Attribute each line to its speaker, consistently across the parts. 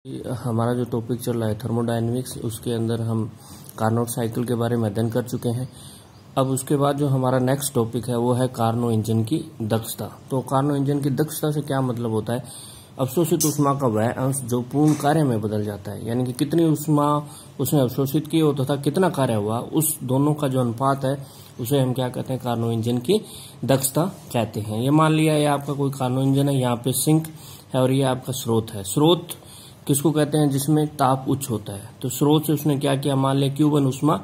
Speaker 1: हमारा जो टॉपिक चल रहा है थर्मोडायनेमिक्स, उसके अंदर हम कार्नोट साइकिल के बारे में अध्ययन कर चुके हैं। अब उसके बाद जो हमारा नेक्स्ट टॉपिक है वो है कार्नो इंजन की दक्षता। तो कार्नो इंजन की दक्षता से क्या मतलब होता है? अवशोषित ऊष्मा का वह अंश जो पूर्ण कार्य में बदल जाता है, यानी कि कितनी ऊष्मा उसने अवशोषित की हो तथा कितना कार्य हुआ, उस दोनों का जो अनुपात है उसे हम क्या कहते हैं? कार्नो इंजन की दक्षता कहते हैं। ये मान लिया ये आपका कोई कार्नो इंजन है, यहाँ पे सिंक है और ये आपका स्रोत है। स्रोत किसको कहते हैं? जिसमें ताप उच्च होता है। तो स्रोत से उसने क्या किया? मान लिया Q1 ऊष्मा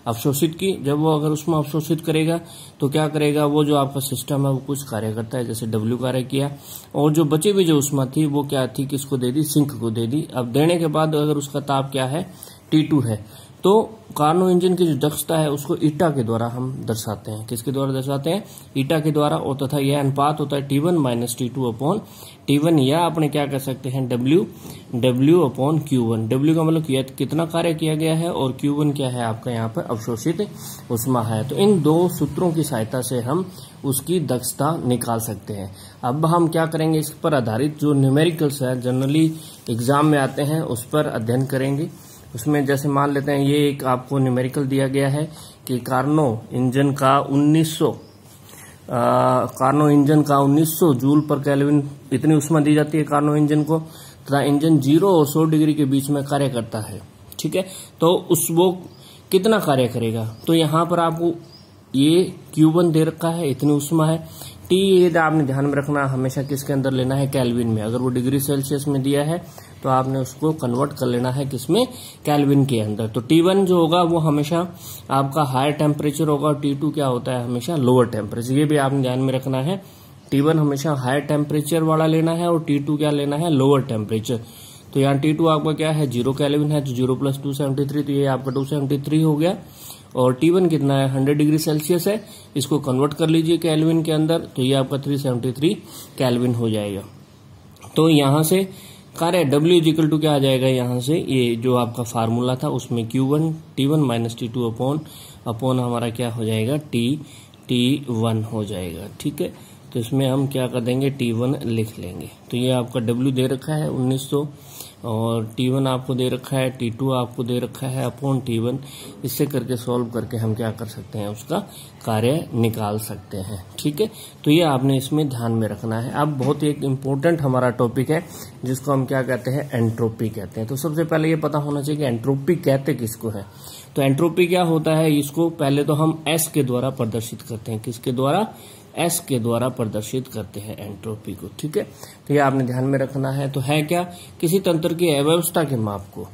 Speaker 1: अवशोषित की। जब वो अगर ऊष्मा अवशोषित करेगा तो क्या करेगा? वो जो आपका सिस्टम है वो कुछ कार्य करता है, जैसे W कार्य किया, और जो बची हुई जो ऊष्मा थी वो क्या थी? किसको दे दी? सिंक को दे दी। अब देने के बाद अगर उसका ताप क्या है? T2 है। तो कार्नो इंजन की जो दक्षता है उसको ईटा के द्वारा हम दर्शाते हैं। किसके द्वारा दर्शाते हैं? ईटा के द्वारा। और तथा यह अनुपात होता है T1 minus T2 upon T1, या अपने क्या कह सकते हैं? W upon Q1। W का मतलब कितना कार्य किया गया है, और Q1 क्या है आपका? यहाँ पर अवशोषित ऊष्मा है। तो इन दो सूत्रों की सहायता से हम उसकी दक्षता निकाल सकते हैं। अब हम क्या करेंगे? इस पर आधारित जो न्यूमेरिकल्स है, जनरली एग्जाम में आते हैं, उस पर अध्ययन करेंगे। उसमें जैसे मान लेते हैं ये एक आपको न्यूमेरिकल दिया गया है कि कार्नो इंजन का 1900 जूल पर केल्विन इतनी ऊष्मा दी जाती है कार्नो इंजन को, तथा इंजन 0 और 100 डिग्री के बीच में कार्य करता है। ठीक है, तो वो कितना कार्य करेगा? तो यहाँ पर आपको ये Q1 दे रखा है, इतनी ऊष्मा है। T ये आपने ध्यान में रखना, हमेशा किसके अंदर लेना है? केल्विन में। अगर वो डिग्री सेल्सियस में दिया है तो आपने उसको कन्वर्ट कर लेना है किसमें? केल्विन के अंदर। तो T1 जो होगा वो हमेशा आपका हायर टेम्परेचर होगा, और T2 क्या होता है? हमेशा लोअर टेम्परेचर। ये भी आपने ध्यान में रखना है। T1 हमेशा हायर टेम्परेचर वाला लेना है, और T2 क्या लेना है? Lower temperature. तो यहाँ T2 आपका क्या है? 0 केल्विन है, तो 0 प्लस 273, तो ये आपका 273 हो गया। और T1 कितना है? 100 डिग्री सेल्सियस है। इसको कन्वर्ट कर लीजिए केल्विन के अंदर, तो ये आपका 373 केल्विन हो जाएगा। तो यहाँ से कार्य W इजिकल टू क्या आ जाएगा? यहाँ से ये जो आपका फार्मूला था उसमें T1 माइनस T2 अपॉन हमारा क्या हो जाएगा? T1 हो जाएगा। ठीक है, तो इसमें हम क्या कर देंगे? T1 लिख लेंगे। तो ये आपका W दे रखा है 1900, और T1 आपको दे रखा है, T2 आपको दे रखा है अपॉन T1। इससे करके सॉल्व करके हम क्या कर सकते हैं? उसका कार्य निकाल सकते हैं। ठीक है, तो ये आपने इसमें ध्यान में रखना है। अब बहुत ही एक इम्पोर्टेंट हमारा टॉपिक है जिसको हम क्या कहते हैं? एंट्रोपी कहते हैं। तो सबसे पहले ये पता होना चाहिए कि एंट्रोपी कहते किसको है। तो एंट्रोपी क्या होता है? इसको पहले तो हम S के द्वारा प्रदर्शित करते हैं। किसके द्वारा? S के द्वारा प्रदर्शित करते हैं एंट्रोपी को। ठीक है, तो ये आपने ध्यान में रखना है। तो है क्या? किसी तंत्र की अव्यवस्था के माप को।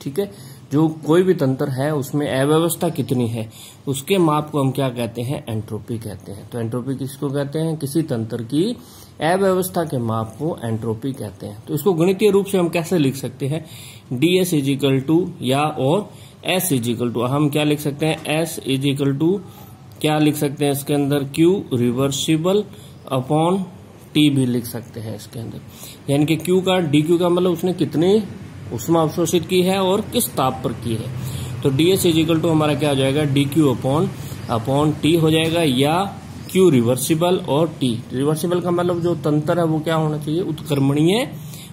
Speaker 1: ठीक है, जो कोई भी तंत्र है उसमें अव्यवस्था कितनी है उसके माप को हम क्या कहते हैं? एंट्रोपी कहते हैं। तो एंट्रोपी किसको कहते हैं? किसी तंत्र की अव्यवस्था के माप को एंट्रोपी कहते हैं। तो इसको गणितीय रूप से हम कैसे लिख सकते हैं? DS इजिकल टू या और S इजिकल टू, हम क्या लिख सकते हैं? S इजिकल टू क्या लिख सकते हैं इसके अंदर? Q रिवर्सिबल अपॉन T भी लिख सकते हैं इसके अंदर। यानी कि Q का DQ का मतलब उसने कितनी ऊष्मा अवशोषित की है और किस ताप पर की है। तो DS इजिकल टू हमारा क्या हो जाएगा? DQ अपॉन T हो जाएगा, या Q रिवर्सिबल और T। रिवर्सिबल का मतलब जो तंत्र है वो क्या होना चाहिए? उत्क्रमणीय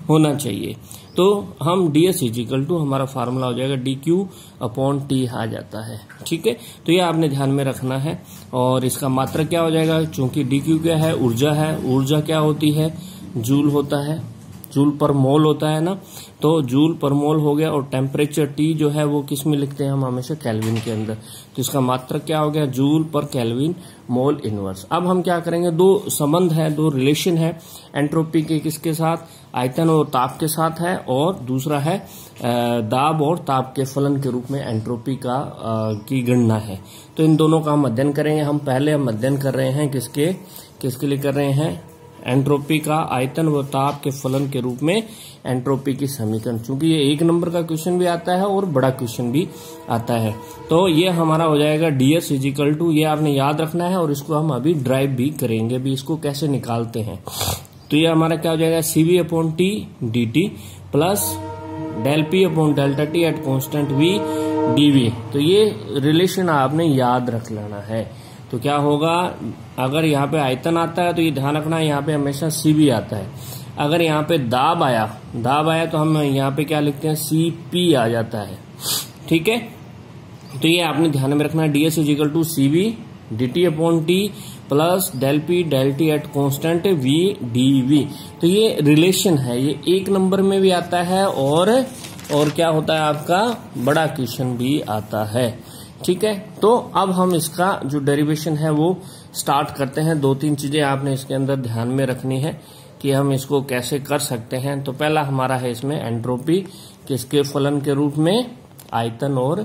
Speaker 1: होना चाहिए। तो हम DS इजिकल टू हमारा फार्मूला हो जाएगा DQ अपॉन T आ जाता है। ठीक है, तो ये आपने ध्यान में रखना है। और इसका मात्रक क्या हो जाएगा? चूंकि DQ क्या है? ऊर्जा है। ऊर्जा क्या होती है? जूल होता है, जूल पर मोल होता है ना, तो जूल पर मोल हो गया। और टेम्परेचर T जो है वो किस में लिखते हैं हम? हमेशा केल्विन के अंदर। तो इसका मात्रक क्या हो गया? जूल पर केल्विन मोल इनवर्स। अब हम क्या करेंगे? दो संबंध है, दो रिलेशन है एंट्रोपी के। किसके साथ? आयतन और ताप के साथ है, और दूसरा है दाब और ताप के फलन के रूप में एंट्रोपी की गणना है। तो इन दोनों का हम अध्ययन करेंगे। हम अध्ययन कर रहे हैं किसके लिए कर रहे हैं? एंट्रोपी का आयतन व ताप के फलन के रूप में एंट्रोपी की समीकरण। चूंकि ये 1 नंबर का क्वेश्चन भी आता है और बड़ा क्वेश्चन भी आता है। तो ये हमारा हो जाएगा DS इजिकल टू, ये आपने याद रखना है, और इसको हम अभी ड्राइव भी करेंगे भी इसको कैसे निकालते हैं। तो ये हमारा क्या हो जाएगा? CV upon T dt plus del P upon delta T at constant V dV। तो ये रिलेशन आपने याद रख लेना है। तो क्या होगा, अगर यहाँ पे आयतन आता है तो ये ध्यान रखना है यहाँ पे हमेशा सीबी आता है। अगर यहाँ पे दाब आया तो हम यहाँ पे क्या लिखते हैं, CP आ जाता है। ठीक है, तो ये आपने ध्यान में रखना है, ds is equal to CV dt upon T plus del P del T at constant V dV। तो ये रिलेशन है, ये 1 नंबर में भी आता है और क्या होता है आपका बड़ा क्वेश्चन भी आता है। ठीक है, तो अब हम इसका जो डेरिवेशन है वो स्टार्ट करते हैं। 2-3 चीजें आपने इसके अंदर ध्यान में रखनी है कि हम इसको कैसे कर सकते हैं। तो पहला हमारा है इसमें एंट्रोपी, किसके फलन के रूप में, आयतन और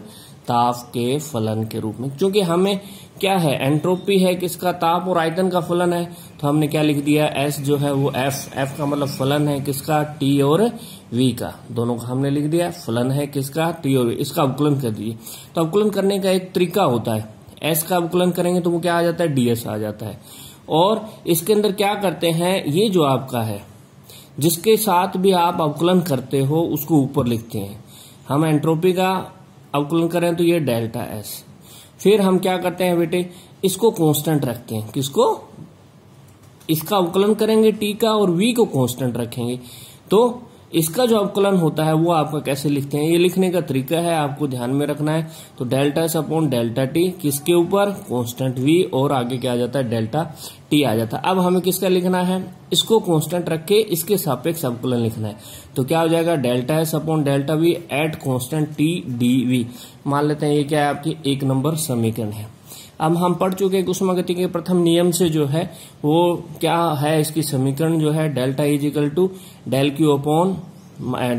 Speaker 1: ताप के फलन के रूप में। क्योंकि हमें क्या है, एंट्रोपी है किसका, ताप और आयतन का फलन है, तो हमने क्या लिख दिया, S जो है वो F का मतलब फलन है किसका, T और V का, दोनों का हमने लिख दिया। फलन है किसका, T और V, इसका अवकलन कर दीजिए। तो अवकलन करने का एक तरीका होता है, S का अवकलन करेंगे तो वो क्या आ जाता है, ds आ जाता है। और इसके अंदर क्या करते हैं, ये जो आपका है जिसके साथ भी आप अवकलन करते हो उसको ऊपर लिखते हैं। हम एंट्रोपी का अवकलन करें तो ये डेल्टा S, फिर हम क्या करते हैं बेटे, इसको कांस्टेंट रखते हैं, किसको, इसका अवकलन करेंगे T का और V को कांस्टेंट रखेंगे। तो इसका जो अवकलन होता है वो आपका कैसे लिखते हैं, ये लिखने का तरीका है, आपको ध्यान में रखना है। तो delta S upon delta T किसके ऊपर, कांस्टेंट V, और आगे क्या आ जाता है, डेल्टा T आ जाता है। अब हमें किसका लिखना है, इसको कांस्टेंट रख के इसके सापेक्ष अवकलन लिखना है। तो क्या हो जाएगा, delta S upon delta V at constant T dV। मान लेते हैं ये क्या है, आपकी 1 नंबर समीकरण है। अब हम पढ़ चुके हैं ऊष्मागतिकी के प्रथम नियम से जो है वो क्या है, इसकी समीकरण जो है delta is equal to del Q upon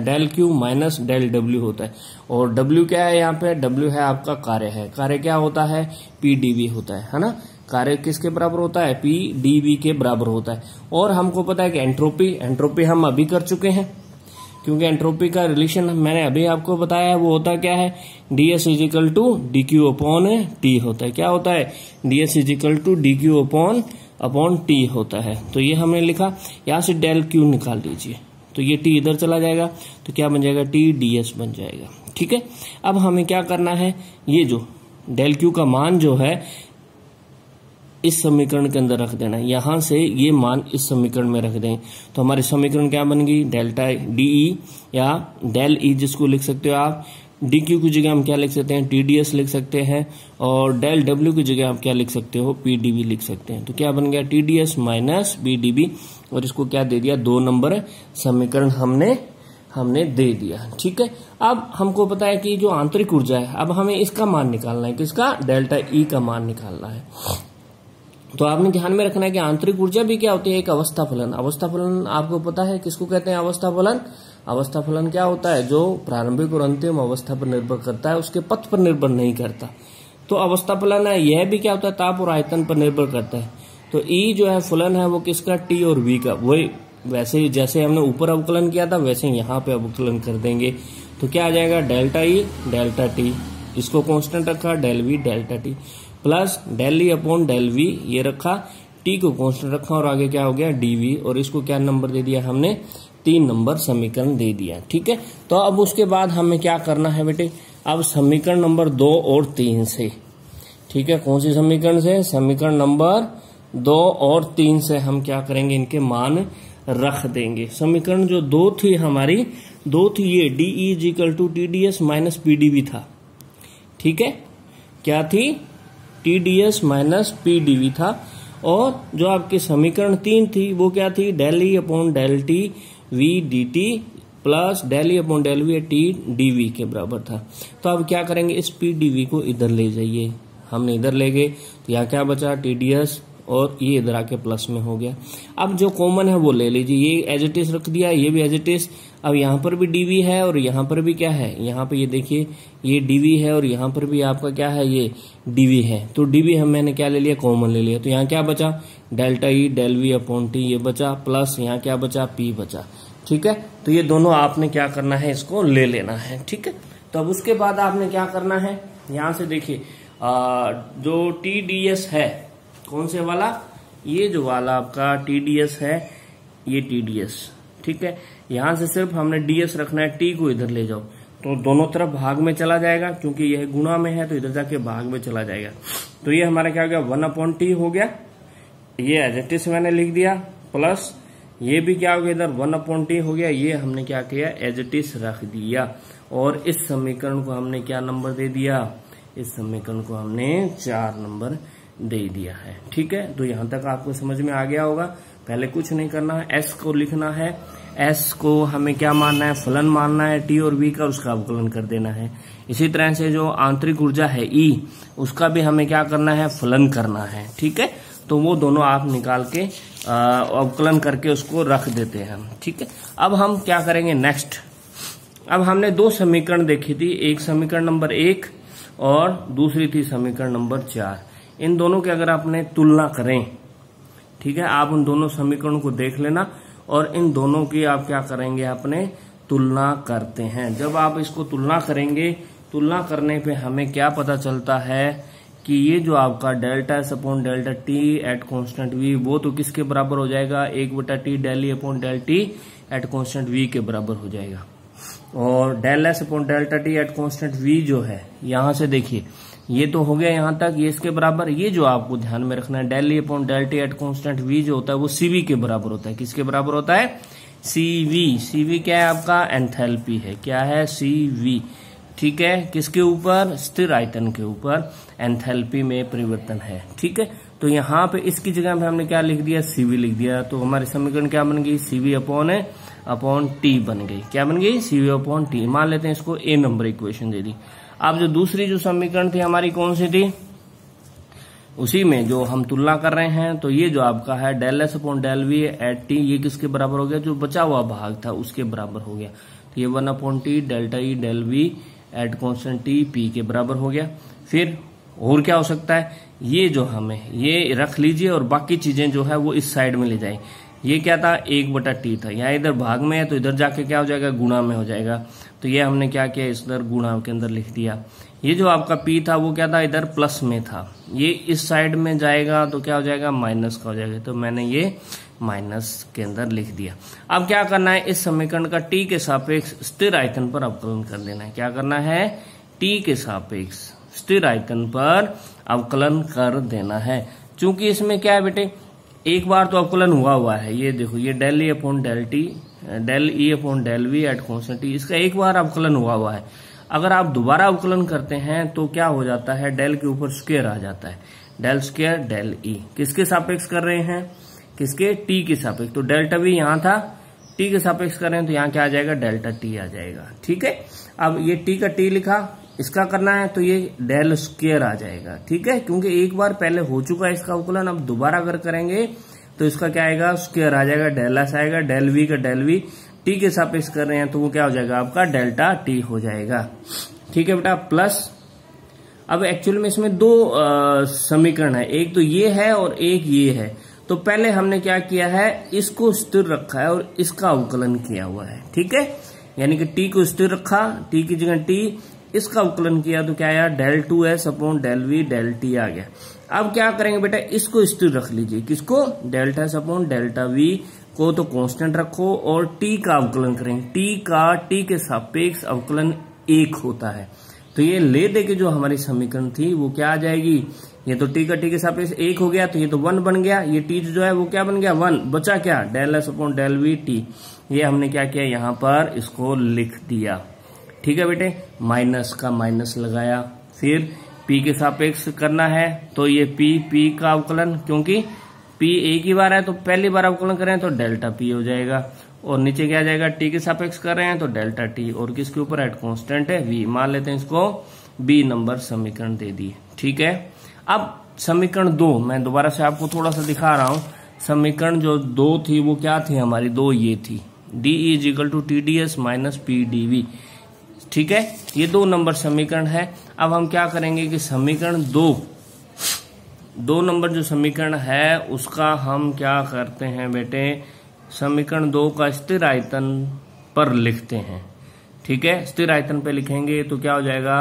Speaker 1: del Q minus del W होता है। और डब्ल्यू क्या है, यहाँ पे डब्ल्यू है आपका कार्य है, कार्य क्या होता है, PdV होता है ना, कार्य किसके बराबर होता है, PdV के बराबर होता है। और हमको पता है कि एंट्रोपी हम अभी कर चुके हैं, क्योंकि एंट्रोपी का रिलेशन मैंने अभी आपको बताया है, वो होता क्या है, ds is equal to D Q upon T होता है। क्या होता है, ds is equal to D Q upon T होता है। तो ये हमने लिखा, यहाँ से डेल क्यू निकाल दीजिए, तो ये t इधर चला जाएगा, तो क्या बन जाएगा, t ds बन जाएगा। ठीक है, अब हमें क्या करना है, ये जो डेल क्यू का मान जो है इस समीकरण के अंदर रख देना है, यहां से ये मान इस समीकरण में रख दें। तो हमारी समीकरण क्या बन गई, डेल्टा DE या डेल E जिसको लिख सकते हो आप, DQ की जगह हम क्या लिख सकते हैं, TDS लिख सकते हैं, और डेल W की जगह आप क्या लिख सकते हो, PdV लिख सकते हैं। तो क्या बन गया, TDS माइनस BdV, और इसको क्या दे दिया, 2 नंबर समीकरण हमने दे दिया। ठीक है, अब हमको पता है कि जो आंतरिक ऊर्जा है, अब हमें इसका मान निकालना है, किसका, डेल्टा E का मान निकालना है। तो आपने ध्यान में रखना है कि आंतरिक ऊर्जा भी क्या होती है, एक अवस्था फलन। अवस्था फलन आपको पता है किसको कहते हैं, अवस्था फलन। अवस्था फलन क्या होता है, जो प्रारंभिक और अंतिम अवस्था पर निर्भर करता है, उसके पथ पर निर्भर नहीं करता। तो अवस्था फलन है, यह भी क्या होता है, ताप और आयतन पर निर्भर करता है। तो E जो है फलन है वो किसका, T और V का। वही वैसे ही जैसे हमने ऊपर अवकलन किया था वैसे यहाँ पे अवकलन कर देंगे। तो क्या आ जाएगा, डेल्टा E डेल्टा T, इसको कांस्टेंट रखा, del V delta T, plus del E upon del V ये रखा, T को कांस्टेंट रखा, और आगे क्या हो गया, dV, और इसको क्या नंबर दे दिया हमने, 3 नंबर समीकरण दे दिया। ठीक है, तो अब उसके बाद हमें क्या करना है बेटे, अब समीकरण नंबर 2 और 3 से, ठीक है, कौन सी समीकरण से, समीकरण नंबर 2 और 3 से हम क्या करेंगे, इनके मान रख देंगे। समीकरण जो 2 थी हमारी, 2 थी ये DE is equal to TDS minus PdV था। ठीक है, क्या थी, TDS माइनस PdV था। और जो आपकी समीकरण 3 थी वो क्या थी, del E upon del T V dt plus del E upon del V T dV के बराबर था। तो अब क्या करेंगे, इस PdV को इधर ले जाइए, हमने इधर ले गए, तो यहाँ क्या बचा, TDS, और ये इधर आके प्लस में हो गया। अब जो कॉमन है वो ले लीजिए, ये एज इट इज रख दिया, ये भी एज इट इज। अब यहाँ पर भी dV है और यहाँ पर भी क्या है, यहाँ पे ये देखिए ये dV है और यहाँ पर भी आपका क्या है, ये dV है। तो dV मैंने क्या ले लिया, कॉमन ले लिया। तो यहाँ क्या बचा, delta E del V upon T ये बचा, प्लस यहाँ क्या बचा, P बचा। ठीक है, तो ये दोनों आपने क्या करना है, इसको ले लेना है। ठीक है, तो अब उसके बाद आपने क्या करना है, यहाँ से देखिए जो TDS है, कौन से वाला, ये जो वाला आपका TDS है, ये TDS। ठीक है, यहां से सिर्फ हमने DS रखना है, T को इधर ले जाओ, तो दोनों तरफ भाग में चला जाएगा, क्योंकि यह गुणा में है तो इधर जाके भाग में चला जाएगा। तो ये हमारा क्या हो गया, 1/T हो गया, ये एज इट इज मैंने लिख दिया, प्लस ये भी क्या हो गया, इधर 1/t हो गया, ये हमने क्या किया, एज इट इज रख दिया। और इस समीकरण को हमने क्या नंबर दे दिया, इस समीकरण को हमने 4 नंबर दे दिया है। ठीक है, तो यहां तक आपको समझ में आ गया होगा। पहले कुछ नहीं करना है, एस को लिखना है, एस को हमें क्या मानना है, फलन मानना है टी और वी का, उसका अवकलन कर देना है। इसी तरह से जो आंतरिक ऊर्जा है ई, उसका भी हमें क्या करना है, फलन करना है। ठीक है, तो वो दोनों आप निकाल के अवकलन करके उसको रख देते हैं। ठीक है, अब हम क्या करेंगे नेक्स्ट, अब हमने 2 समीकरण देखी थी, एक समीकरण नंबर 1 और दूसरी थी समीकरण नंबर 4। इन दोनों की अगर आपने तुलना करें, ठीक है, आप उन दोनों समीकरणों को देख लेना और इन दोनों की आप क्या करेंगे, अपने तुलना करते हैं। जब आप इसको तुलना करेंगे, तुलना करने पे हमें क्या पता चलता है कि ये जो आपका delta S upon delta T at constant V, वो तो किसके बराबर हो जाएगा, 1/t del E upon del T at constant V के बराबर हो जाएगा। और del S upon delta T at constant V जो है, यहां से देखिए ये तो हो गया यहां तक, ये इसके बराबर। ये जो आपको ध्यान में रखना है, del E upon del T at constant V जो होता है वो सीवी के बराबर होता है। किसके बराबर होता है, सीवी। सीवी क्या है आपका, एंथैल्पी है। क्या है, सीवी। ठीक है, किसके ऊपर, स्थिर आयतन के ऊपर एंथैल्पी में परिवर्तन है। ठीक है, तो यहाँ पे इसकी जगह पे हमने क्या लिख दिया, सीवी लिख दिया। तो हमारी समीकरण क्या बन गई, सीवी अपॉन टी बन गई। क्या बन गई, सीवी अपॉन टी। मान लेते हैं इसको ए नंबर इक्वेशन दे दी। अब जो दूसरी जो समीकरण थी हमारी कौन सी थी, उसी में जो हम तुलना कर रहे हैं, तो ये जो आपका है del S upon del V at T, ये किसके बराबर हो गया, जो बचा हुआ भाग था उसके बराबर हो गया। तो ये 1/t delta E del V at constant T P के बराबर हो गया। फिर और क्या हो सकता है, ये जो हमें ये रख लीजिए और बाकी चीजें जो है वो इस साइड में ले जाए। ये क्या था, 1/t था, यहाँ इधर भाग में है तो इधर जाके क्या हो जाएगा, गुणा में हो जाएगा। तो ये हमने क्या किया, इस इधर गुणा के अंदर लिख दिया। ये जो आपका p था वो क्या था, इधर प्लस में था, ये इस साइड में जाएगा तो क्या हो जाएगा, माइनस का हो जाएगा। तो मैंने ये माइनस के अंदर लिख दिया। अब क्या करना है, इस समीकरण का t के सापेक्ष स्थिर आयतन पर अवकलन कर देना है। क्या करना है, t के सापेक्ष स्थिर आयतन पर अवकलन कर देना है। चूंकि इसमें क्या है बेटे, एक बार तो अवकलन हुआ है, ये देखो, ये del E upon del T del E upon del V at constant T, इसका एक बार अवकलन हुआ है। अगर आप दोबारा अवकलन करते हैं तो क्या हो जाता है, डेल के ऊपर स्क्वायर आ जाता है, डेल स्क्वायर डेल ई। किसके सापेक्ष कर रहे हैं, किसके, टी के सापेक्ष। तो डेल्टा वी यहाँ था, टी के सापेक्ष कर रहे हैं तो यहाँ क्या आ जाएगा, डेल्टा टी आ जाएगा। ठीक है, अब ये टी का टी लिखा, इसका करना है तो ये डेल स्क्वायर आ जाएगा। ठीक है, क्योंकि एक बार पहले हो चुका है इसका अवकलन, अब दोबारा अगर करेंगे तो इसका क्या आएगा, स्क्वायर आ जाएगा, डेल एस आएगा, डेल वी का डेल वी, टी के सापेक्ष कर रहे हैं तो वो क्या हो जाएगा, आपका डेल्टा टी हो जाएगा। ठीक है बेटा, प्लस अब एक्चुअल में इसमें 2 समीकरण है, एक तो ये है और एक ये है। तो पहले हमने क्या किया है, इसको स्थिर रखा है और इसका अवकलन किया हुआ है। ठीक है, यानी कि टी को स्थिर रखा, टी की जगह टी, इसका अवकलन किया तो क्या आया, del 2s upon del V del T आ गया। अब क्या करेंगे बेटा, इसको स्थिर रख लीजिए, किसको, delta S upon delta we को तो कांस्टेंट रखो और टी का अवकलन करेंगे। टी का टी के सापेक्ष अवकलन 1 होता है। तो ये ले दे के जो हमारी समीकरण थी वो क्या आ जाएगी, ये तो टी का टी के सापेक्ष 1 हो गया तो ये तो 1 बन गया, ये टी जो है वो क्या बन गया, 1, बचा क्या, del S upon del V T. ये हमने क्या किया, यहाँ पर इसको लिख दिया। ठीक है बेटे, माइनस का माइनस लगाया, फिर p के सापेक्ष करना है तो ये p का अवकलन, क्योंकि p एक ही बार है तो पहली बार अवकलन करें तो डेल्टा p हो जाएगा। और नीचे क्या जाएगा, t के सापेक्ष कर रहे हैं तो डेल्टा t, और किसके ऊपर एट कांस्टेंट है v, मान लेते हैं इसको b नंबर समीकरण दे दिए। ठीक है, अब समीकरण 2 मैं दोबारा से आपको थोड़ा सा दिखा रहा हूं। समीकरण जो 2 थी वो क्या थी हमारी, 2 ये थी, D is equal to T D S minus P D V. ठीक है, ये 2 नंबर समीकरण है। अब हम क्या करेंगे कि समीकरण 2 नंबर जो समीकरण है उसका हम क्या करते हैं बेटे, समीकरण 2 का स्थिर आयतन पर लिखते हैं। ठीक है, स्थिर आयतन पे लिखेंगे तो क्या हो जाएगा,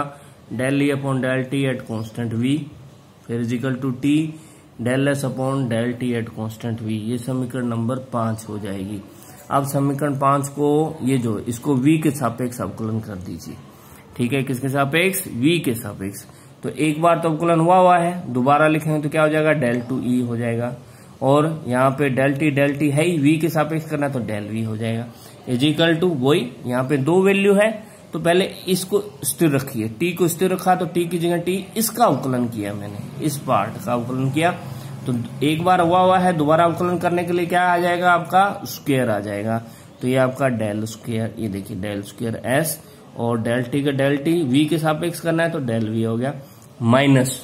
Speaker 1: del E upon del T at constant V, फिर is equal to T del S upon del T at constant V. ये समीकरण नंबर 5 हो जाएगी। अब समीकरण 5 को ये जो इसको v के सापेक्ष अवकलन कर दीजिए। ठीक है, किसके सापेक्ष, v के सापेक्ष। तो एक बार तो अवकलन हुआ है, दोबारा लिखेंगे तो क्या हो जाएगा, डेल 2e हो जाएगा। और यहाँ पे डेल टी है ही, v के सापेक्ष करना तो डेल v हो जाएगा, इज इक्वल टू वही यहाँ पे दो वैल्यू है तो पहले इसको स्थिर रखिए, t को स्थिर रखा तो t की जगह t इसका अवकलन किया मैंने, इस पार्ट का अवकलन किया तो एक बार हुआ है, दोबारा अवकलन करने के लिए क्या आ जाएगा आपका स्क्वायर आ जाएगा, तो ये आपका डेल स्क्वायर, ये देखिए डेल स्क्वायर s और डेल टी का डेल टी v के सापेक्ष करना है तो डेल v हो गया माइनस,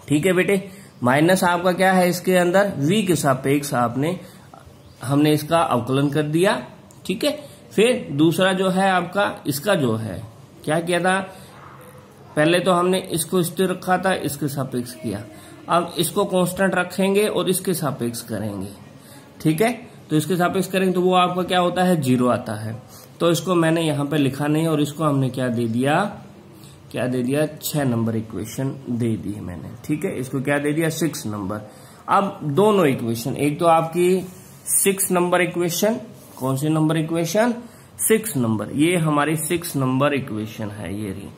Speaker 1: ठीक है बेटे, माइनस आपका क्या है इसके अंदर v के सापेक्ष हमने इसका अवकलन कर दिया, ठीक है। फिर दूसरा जो है आपका इसका जो है क्या किया था, पहले तो हमने इसको स्थिर रखा था, इसके सापेक्ष किया, अब इसको कांस्टेंट रखेंगे और इसके सापेक्ष करेंगे, ठीक है। तो इसके सापेक्ष करेंगे तो वो आपका क्या होता है 0 आता है, तो इसको मैंने यहाँ पे लिखा नहीं और इसको हमने क्या दे दिया 6 नंबर इक्वेशन दे दी है मैंने, ठीक है। इसको क्या दे दिया 6 नंबर। अब दोनों इक्वेशन, एक तो आपकी 6 नंबर इक्वेशन, कौन सी नंबर इक्वेशन 6 नंबर, ये हमारी 6 नंबर इक्वेशन है, ये रही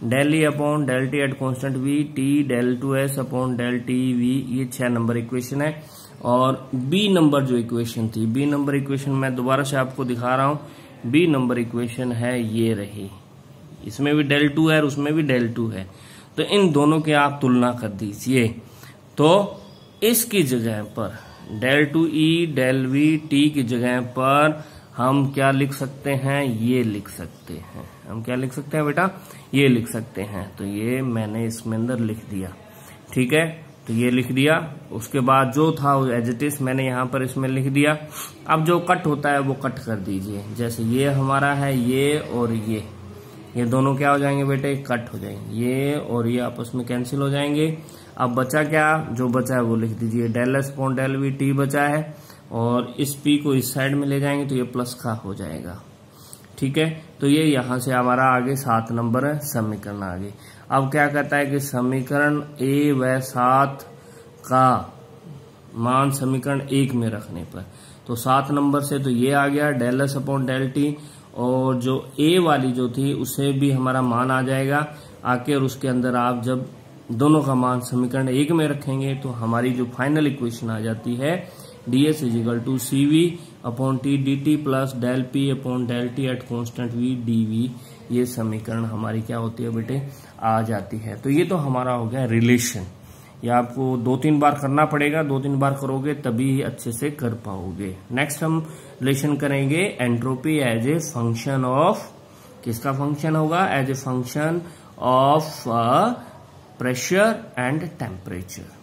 Speaker 1: del E upon del T at constant V T del two S upon del T V, ये 6 नंबर इक्वेशन है। और बी नंबर जो इक्वेशन थी, बी नंबर इक्वेशन मैं दोबारा से आपको दिखा रहा हूं, बी नंबर इक्वेशन है ये रही, इसमें भी डेल टू है और उसमें भी डेल टू है, तो इन दोनों के आप तुलना कर दीजिए, तो इसकी जगह पर del two E del V T की जगह पर हम क्या लिख सकते हैं, ये लिख सकते हैं, हम क्या लिख सकते हैं बेटा, ये लिख सकते हैं, तो ये मैंने इसमें अंदर लिख दिया, ठीक है। तो ये लिख दिया, उसके बाद जो था एज इट इज मैंने यहाँ पर इसमें लिख दिया। अब जो कट होता है वो कट कर दीजिए, जैसे ये हमारा है ये और ये दोनों क्या हो जाएंगे बेटे, कट हो जाएंगे, ये और ये आपस में कैंसिल हो जाएंगे। अब बचा क्या, जो बचा है वो लिख दीजिए, del S upon del V T बचा है और इस पी को इस साइड में ले जाएंगे तो ये प्लस का हो जाएगा, ठीक है। तो ये यहां से हमारा आगे 7 नंबर है समीकरण आ गई। अब क्या कहता है कि समीकरण ए व 7 का मान समीकरण 1 में रखने पर, तो 7 नंबर से तो ये आ गया del S upon del T, और जो ए वाली जो थी उसे भी हमारा मान आ जाएगा आके, और उसके अंदर आप जब दोनों का मान समीकरण 1 में रखेंगे तो हमारी जो फाइनल इक्वेशन आ जाती है ds is equal to C V upon T D T plus del P upon del T at constant V D V, ये समीकरण हमारी क्या होती है बेटे, आ जाती है। तो ये तो हमारा हो गया रिलेशन, ये आपको 2-3 बार करना पड़ेगा, 2-3 बार करोगे तभी अच्छे से कर पाओगे। नेक्स्ट हम रिलेशन करेंगे entropy as a function of, किसका फंक्शन होगा, as a function of pressure and temperature.